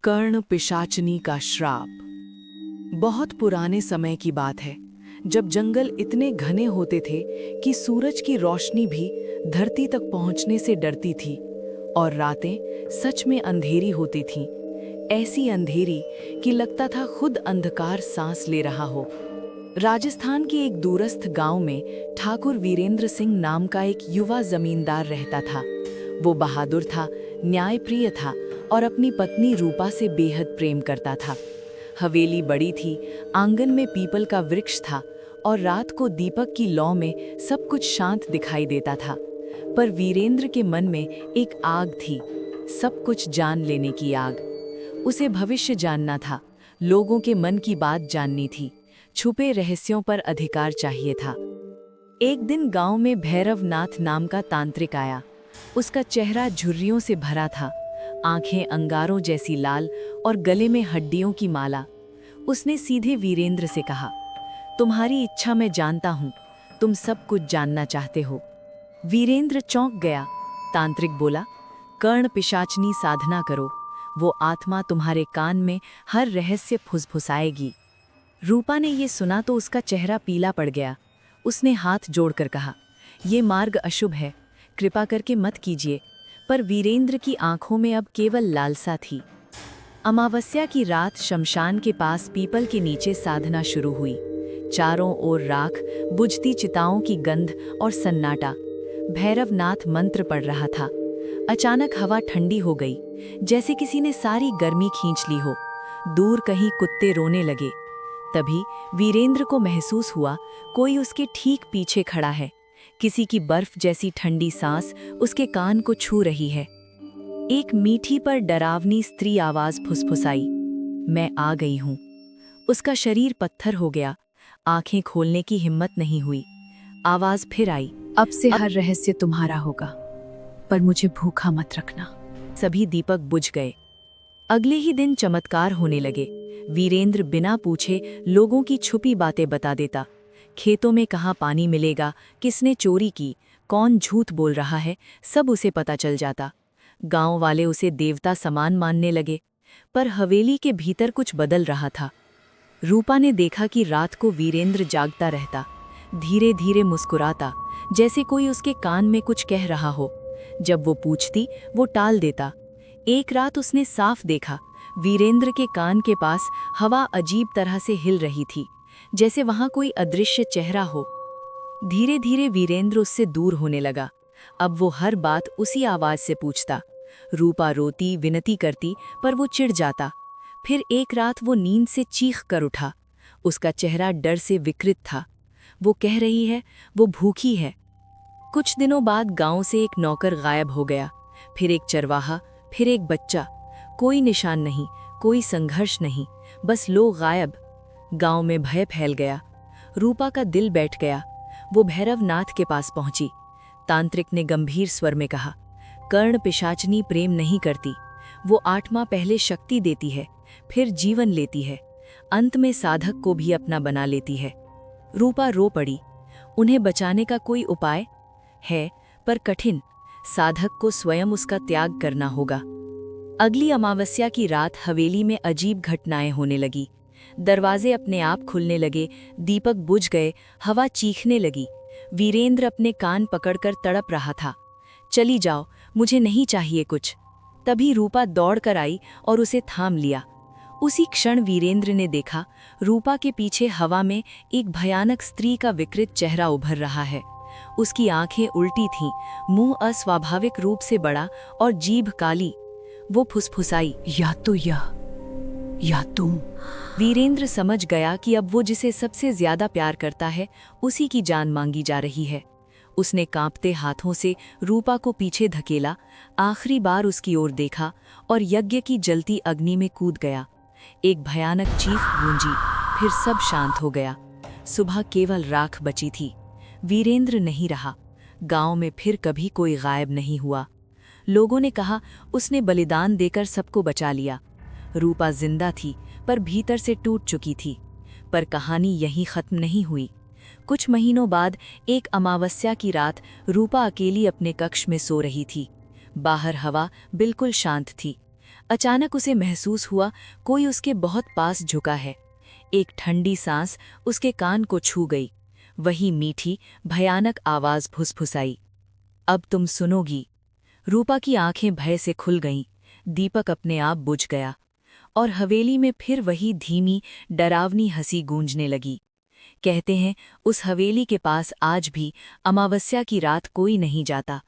कर्ण पिशाचनी का श्राप। बहुत पुराने समय की बात है, जब जंगल इतने घने होते थे कि सूरज की रोशनी भी धरती तक पहुंचने से डरती थी और रातें सच में अंधेरी होती थीं। ऐसी अंधेरी कि लगता था खुद अंधकार सांस ले रहा हो। राजस्थान के एक दूरस्थ गांव में ठाकुर वीरेंद्र सिंह नाम का एक युवा जमींदार रहता था। वो बहादुर था, न्यायप्रिय था और अपनी पत्नी रूपा से बेहद प्रेम करता था। हवेली बड़ी थी, आंगन में पीपल का वृक्ष था और रात को दीपक की लौ में सब कुछ शांत दिखाई देता था। पर वीरेंद्र के मन में एक आग थी, सब कुछ जान लेने की आग। उसे भविष्य जानना था, लोगों के मन की बात जाननी थी, छुपे रहस्यों पर अधिकार चाहिए था। एक दिन गांव में भैरवनाथ नाम का तांत्रिक आया। उसका चेहरा झुर्रियों से भरा था, आंखें अंगारों जैसी लाल और गले में हड्डियों की माला। उसने सीधे वीरेंद्र से कहा, तुम्हारी इच्छा मैं जानता हूँ, तुम सब कुछ जानना चाहते हो। वीरेंद्र चौंक गया। तांत्रिक बोला, कर्ण पिशाचनी साधना करो, वो आत्मा तुम्हारे कान में हर रहस्य फुसफुसाएगी। रूपा ने ये सुना तो उसका चेहरा पीला पड़ गया। उसने हाथ जोड़कर कहा, ये मार्ग अशुभ है, कृपा करके मत कीजिए। पर वीरेंद्र की आंखों में अब केवल लालसा थी। अमावस्या की रात शमशान के पास पीपल के नीचे साधना शुरू हुई। चारों ओर राख, बुझती चिताओं की गंध और सन्नाटा। भैरवनाथ मंत्र पढ़ रहा था। अचानक हवा ठंडी हो गई, जैसे किसी ने सारी गर्मी खींच ली हो। दूर कहीं कुत्ते रोने लगे। तभी वीरेंद्र को महसूस हुआ, कोई उसके ठीक पीछे खड़ा है। किसी की बर्फ जैसी ठंडी सांस उसके कान को छू रही है। एक मीठी पर डरावनी स्त्री आवाज फुसफुसाई, मैं आ गई हूं। उसका शरीर पत्थर हो गया, आंखें खोलने की हिम्मत नहीं हुई। आवाज फिर आई, अब से हर रहस्य तुम्हारा होगा, पर मुझे भूखा मत रखना। सभी दीपक बुझ गए। अगले ही दिन चमत्कार होने लगे। वीरेंद्र बिना पूछे लोगों की छुपी बातें बता देता। खेतों में कहाँ पानी मिलेगा, किसने चोरी की, कौन झूठ बोल रहा है, सब उसे पता चल जाता। गांव वाले उसे देवता समान मानने लगे। पर हवेली के भीतर कुछ बदल रहा था। रूपा ने देखा कि रात को वीरेंद्र जागता रहता, धीरे धीरे मुस्कुराता, जैसे कोई उसके कान में कुछ कह रहा हो। जब वो पूछती, वो टाल देता। एक रात उसने साफ देखा, वीरेंद्र के कान के पास हवा अजीब तरह से हिल रही थी, जैसे वहां कोई अदृश्य चेहरा हो। धीरे धीरे वीरेंद्र उससे दूर होने लगा। अब वो हर बात उसी आवाज से पूछता। रूपा रोती, विनती करती, पर वो चिढ़ जाता। फिर एक रात वो नींद से चीख कर उठा। उसका चेहरा डर से विकृत था। वो कह रही है, वो भूखी है। कुछ दिनों बाद गांव से एक नौकर गायब हो गया, फिर एक चरवाहा, फिर एक बच्चा। कोई निशान नहीं, कोई संघर्ष नहीं, बस लोग गायब। गांव में भय फैल गया। रूपा का दिल बैठ गया। वो भैरवनाथ के पास पहुंची। तांत्रिक ने गंभीर स्वर में कहा, कर्ण पिशाचनी प्रेम नहीं करती, वो आत्मा पहले शक्ति देती है, फिर जीवन लेती है, अंत में साधक को भी अपना बना लेती है। रूपा रो पड़ी। उन्हें बचाने का कोई उपाय है, पर कठिन। साधक को स्वयं उसका त्याग करना होगा। अगली अमावस्या की रात हवेली में अजीब घटनाएं होने लगी। दरवाजे अपने आप खुलने लगे, दीपक बुझ गए, हवा चीखने लगी। वीरेंद्र अपने कान पकड़कर तड़प रहा था, चली जाओ, मुझे नहीं चाहिए कुछ। तभी रूपा दौड़कर आई और उसे थाम लिया। उसी क्षण वीरेंद्र ने देखा, रूपा के पीछे हवा में एक भयानक स्त्री का विकृत चेहरा उभर रहा है। उसकी आंखें उल्टी थीं, मुंह अस्वाभाविक रूप से बड़ा और जीभ काली। वो फुसफुसाई, या तो यह, या तुम। वीरेंद्र समझ गया कि अब वो जिसे सबसे ज्यादा प्यार करता है, उसी की जान मांगी जा रही है। उसने कांपते हाथों से रूपा को पीछे धकेला, आखिरी बार उसकी ओर देखा और यज्ञ की जलती अग्नि में कूद गया। एक भयानक चीख गूंजी, फिर सब शांत हो गया। सुबह केवल राख बची थी। वीरेंद्र नहीं रहा। गांव में फिर कभी कोई गायब नहीं हुआ। लोगों ने कहा, उसने बलिदान देकर सबको बचा लिया। रूपा जिंदा थी, पर भीतर से टूट चुकी थी। पर कहानी यहीं खत्म नहीं हुई। कुछ महीनों बाद एक अमावस्या की रात रूपा अकेली अपने कक्ष में सो रही थी। बाहर हवा बिल्कुल शांत थी। अचानक उसे महसूस हुआ कोई उसके बहुत पास झुका है। एक ठंडी सांस उसके कान को छू गई। वही मीठी भयानक आवाज फुसफुसाई, अब तुम सुनोगी। रूपा की आंखें भय से खुल गईं। दीपक अपने आप बुझ गया और हवेली में फिर वही धीमी डरावनी हंसी गूंजने लगी। कहते हैं उस हवेली के पास आज भी अमावस्या की रात कोई नहीं जाता,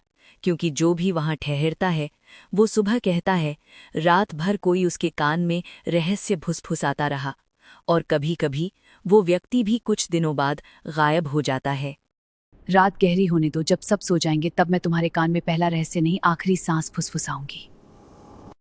क्योंकि जो भी वहां ठहरता है वो सुबह कहता है रात भर कोई उसके कान में रहस्य फुसफुसाता रहा, और कभी-कभी वो व्यक्ति भी कुछ दिनों बाद गायब हो जाता है। रात गहरी होने दो, जब सब सो जाएंगे तब मैं तुम्हारे कान में पहला रहस्य नहीं, आखिरी सांस फुसफुसाऊंगी।